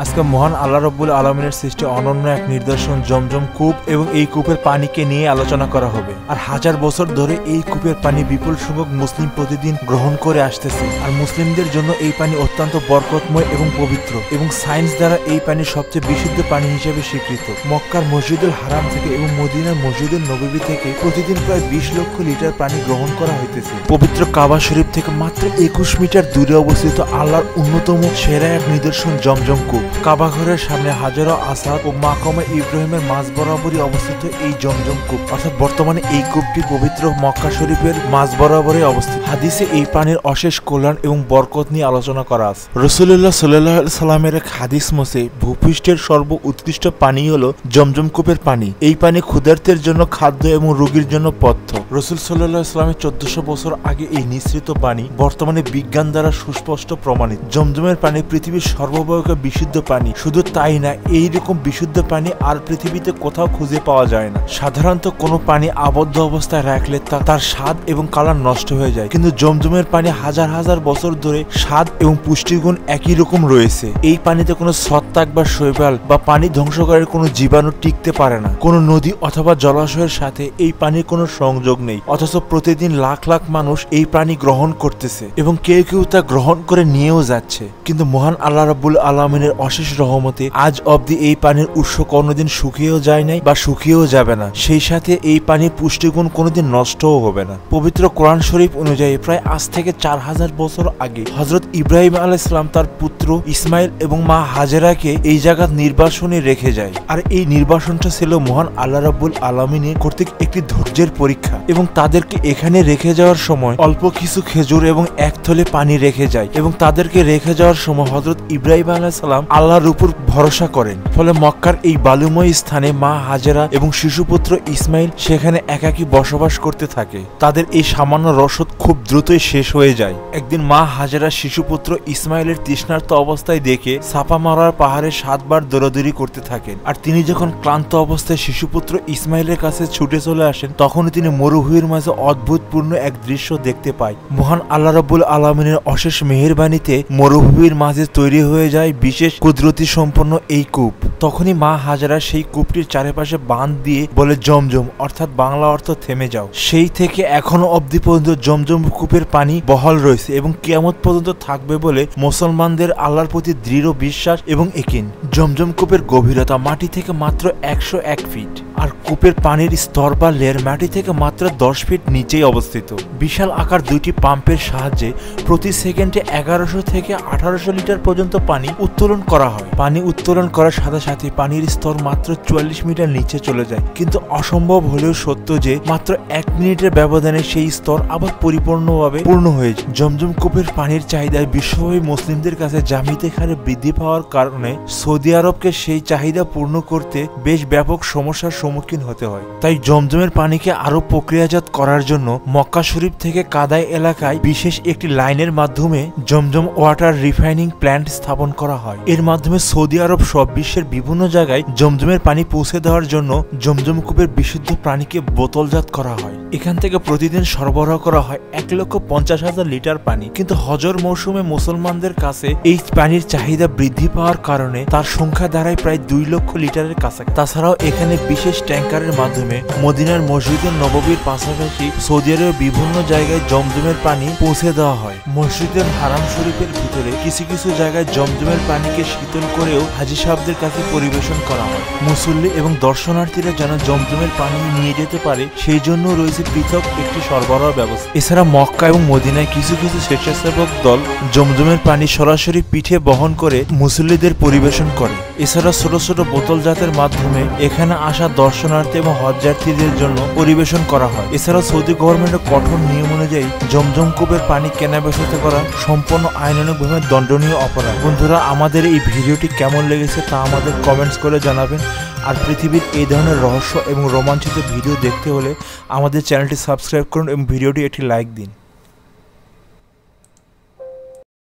আজকে মহান আল্লাহ রাব্বুল আলামিনের সৃষ্টি অনন্য এক নিদর্শন জমজম কূপ এবং এই কূপের পানিকে নিয়ে আলোচনা করা হবে। আর হাজার বছর ধরে এই কূপের পানি বিপুল সংখ্যক মুসলিম প্রতিদিন গ্রহণ করে আসতেছে। আর মুসলিমদের জন্য এই পানি অত্যন্ত বরকতময় এবং পবিত্র, এবং সায়েন্স দ্বারা এই পানি সবচেয়ে বিশুদ্ধ পানি হিসেবে স্বীকৃত। মক্কার মসজিদুল হারাম থেকে এবং মদিনার মসজিদুল নববী থেকে প্রতিদিন প্রায় 20 লক্ষ লিটার পানি গ্রহণ করা হইতেছে। পবিত্র কাবা শরীফ থেকে মাত্র 21 মিটার দূরে অবস্থিত আল্লাহর অন্যতম সেরা এক নিদর্শন জমজম কূপ। কাবা ঘরের সামনে হাজারো আসাদ ও মাকামে ইব্রাহিমের মাঝ বরাবরই অবস্থিত এই জমজম কূপ, অর্থাৎ বর্তমানে এই কূপটি পবিত্র মক্কা শরীফের মাঝ বরাবরই অবস্থিত। হাদিসে এই পানির অশেষ কল্যাণ এবং বরকত নিয়ে আলোচনা করা আছে। রাসূলুল্লাহ সাল্লাল্লাহু আলাইহি সাল্লামের এক হাদিস মতে ভূপৃষ্ঠের সর্ব উৎকৃষ্ট পানি হলো জমজম কূপের পানি। এই পানি ক্ষুধার্তের জন্য খাদ্য এবং রোগীর জন্য পথ্য। রাসূল সাল্লাল্লাহু আলাইহি সাল্লামের 1400 বছর আগে এই নিঃসৃত পানি বর্তমানে বিজ্ঞান দ্বারা সুস্পষ্ট প্রমাণিত। জমজমের পানি পৃথিবীর সর্ববয়কা বিশুদ্ধ পানি। শুধু তাই না, এইরকম বিশুদ্ধ পানি আর পৃথিবীতে কোথাও খুঁজে পাওয়া যায় না। সাধারণত কোনো পানি আবদ্ধ অবস্থায় রাখলে তার স্বাদ এবং কালার নষ্ট হয়ে যায়, কিন্তু জমজমের পানি হাজার হাজার বছর ধরে স্বাদ এবং পুষ্টিগুণ একই রকম রয়েছে। এই পানিতে কোনো ছত্রাক বা শৈবাল বা পানি ধ্বংসকারীর কোনো জীবাণু টিকতে পারে না। কোনো নদী অথবা জলাশয়ের সাথে এই পানির কোনো সংযোগ নেই, অথচ প্রতিদিন লাখ লাখ মানুষ এই পানি গ্রহণ করতেছে এবং কেউ কেউ তা গ্রহণ করে নিয়েও যাচ্ছে। কিন্তু মহান আল্লাহ রাব্বুল আলামিনের অশেষ রহমতে আজ অবধি এই পানির উৎস কোনোদিন শুকিয়েও যায় নাই বা শুকিয়েও যাবে না। সেই সাথে এই পানির পুষ্টিগুণ কোনোদিন নষ্টও হবে না। পবিত্র কোরআন শরীফ অনুযায়ী প্রায় আজ থেকে 4000 বছর আগে হযরত ইব্রাহিম আলাইহিস সালাম তার পুত্র ইসমাইল এবং মা হাজেরাকে এই জায়গা নির্বাসনে রেখে যায়। আর এই নির্বাসনটা ছিল মহান আল্লাহ রাব্বুল আলামিনের কর্তৃক একটি ধৈর্যের পরীক্ষা, এবং তাদেরকে এখানে রেখে যাওয়ার সময় অল্প কিছু খেজুর এবং এক থলে পানি রেখে যায়, এবং তাদেরকে রেখে যাওয়ার সময় হযরত ইব্রাহিম আলাইহিস সালাম আল্লাহর উপর ভরসা করেন। ফলে মক্কার এই বালুময় স্থানে মা হাজেরা এবং শিশুপুত্র ইসমাইল সেখানে একাকী বসবাস করতে থাকে। তাদের এই সামান্য রসদ খুব দ্রুতই শেষ হয়ে যায়। একদিন মা হাজেরা শিশুপুত্র ইসমাইলের তৃষ্ণার্ত অবস্থায় দেখে সাফা মারার পাহাড়ে 7 বার দৌড়াদৌড়ি করতে থাকেন। আর তিনি যখন ক্লান্ত অবস্থায় শিশুপুত্র ইসমাইলের কাছে ছুটে চলে আসেন, তখনই তিনি মরুভূমির মাঝে অদ্ভুতপূর্ণ এক দৃশ্য দেখতে পায়। মহান আল্লাহ রাব্বুল আলামিনের অশেষ মেহেরবানিতে মরুভূমির মাঝে তৈরি হয়ে যায় বিশেষ কুদরতি সম্পন্ন এই কূপ। তখনই মা হাজেরা সেই কূপটির চারিপাশে বাঁধ দিয়ে বলে জমজম, অর্থাৎ বাংলা অর্থ থেমে যাও। সেই থেকে এখনো অবধি পর্যন্ত জমজম কূপের পানি বহাল রয়েছে এবং কিয়ামত পর্যন্ত থাকবে বলে মুসলমানদের আল্লাহর প্রতি দৃঢ় বিশ্বাস এবং একিন। জমজম কূপের গভীরতা মাটি থেকে মাত্র 101 ফিট, আর কূপের পানির স্তর বা লেয়ার মাটি থেকে মাত্র 10 ফিট নিচেই অবস্থিত। বিশাল আকার 2টি পাম্পের সাহায্যে প্রতি সেকেন্ডে 1100 থেকে 1800 লিটার পর্যন্ত পানি উত্তোলন করা হয়। পানি উত্তোলন করার সাথে সাথে পানির স্তর মাত্র 44 মিটার নিচে চলে যায়, কিন্তু অসম্ভব হলেও সত্য যে মাত্র 1 মিনিটের ব্যবধানে সেই স্তর আবার পরিপূর্ণভাবে পূর্ণ হয়ে যায়। জমজম কূপের পানির চাহিদা বিশ্বব্যাপী মুসলিমদের কাছে জ্যামিতিক হারে বৃদ্ধি পাওয়ার কারণে সৌদি আরবকে সেই চাহিদা পূর্ণ করতে বেশ ব্যাপক সমস্যার সম্মুখীন হতে হয়। তাই জমজমের পানিকে আরো প্রক্রিয়াজাত করার জন্য মক্কা শরীফ থেকে কাদাই এলাকায় বিশেষ একটি লাইনের মাধ্যমে জমজম ওয়াটার রিফাইনিং প্ল্যান্ট স্থাপন করা হয়। এর মাধ্যমে সৌদি আরব সব বিশ্বের বিভিন্ন জায়গায় জমজমের পানি পৌঁছে দেওয়ার জন্য জমজম কূপের বিশুদ্ধ পানিকে বোতলজাত করা হয়। এখান থেকে প্রতিদিন সরবরাহ করা হয় 1,50,000 লিটার পানি। কিন্তু হজর মৌসুমে মুসলমানদের কাছে এই পানির চাহিদা বৃদ্ধি পাওয়ার কারণে তার সংখ্যা দাঁড়ায় প্রায় 2 লক্ষ লিটারের কাছে। তাছাড়াও এখানে বিশেষ ট্যাঙ্কারের মাধ্যমে মদিনার মসজিদুল নববীর পাশাপাশি সৌদি আরবের বিভিন্ন জায়গায় জমজমের পানি পৌঁছে দেওয়া হয়। মসজিদুল হারাম শরীফের ভিতরে কিছু কিছু জায়গায় জমজমের পানিকে শীতল করেও হাজী সাহেবদের কাছে পরিবেশন করা হয়। মুসল্লি এবং দর্শনার্থীরা যেন জমজমের পানি নিয়ে যেতে পারে সেই জন্য রয়েছে পৃথক একটি সরবরাহ ব্যবস্থা। এছাড়া মক্কা এবং মদিনায় কিছু কিছু স্বেচ্ছাসেবক দল জমজমের পানি সরাসরি পিঠে বহন করে মুসল্লিদের পরিবেশন করে। এছাড়া ছোট ছোট বোতলজাতের মাধ্যমে এখানে আসা দর্শনার্থী এবং হজযাত্রীদের জন্য পরিবেশন করা হয়। এছাড়া সৌদি গভর্নমেন্টের কঠোর নিয়ম অনুযায়ী জমজম কূপের পানি কেনাবেচা করা সম্পূর্ণ আইনানুগভাবে দণ্ডনীয় অপরাধ। বন্ধুরা, আমাদের এই ভিডিওটি কেমন লেগেছে তা আমাদের কমেন্টস করে জানাবেন। আর পৃথিবীর এই ধরনের রহস্য এবং রোমাঞ্চিত ভিডিও দেখতে হলে আমাদের চ্যানেলটি সাবস্ক্রাইব করুন এবং ভিডিওটি একটি লাইক দিন।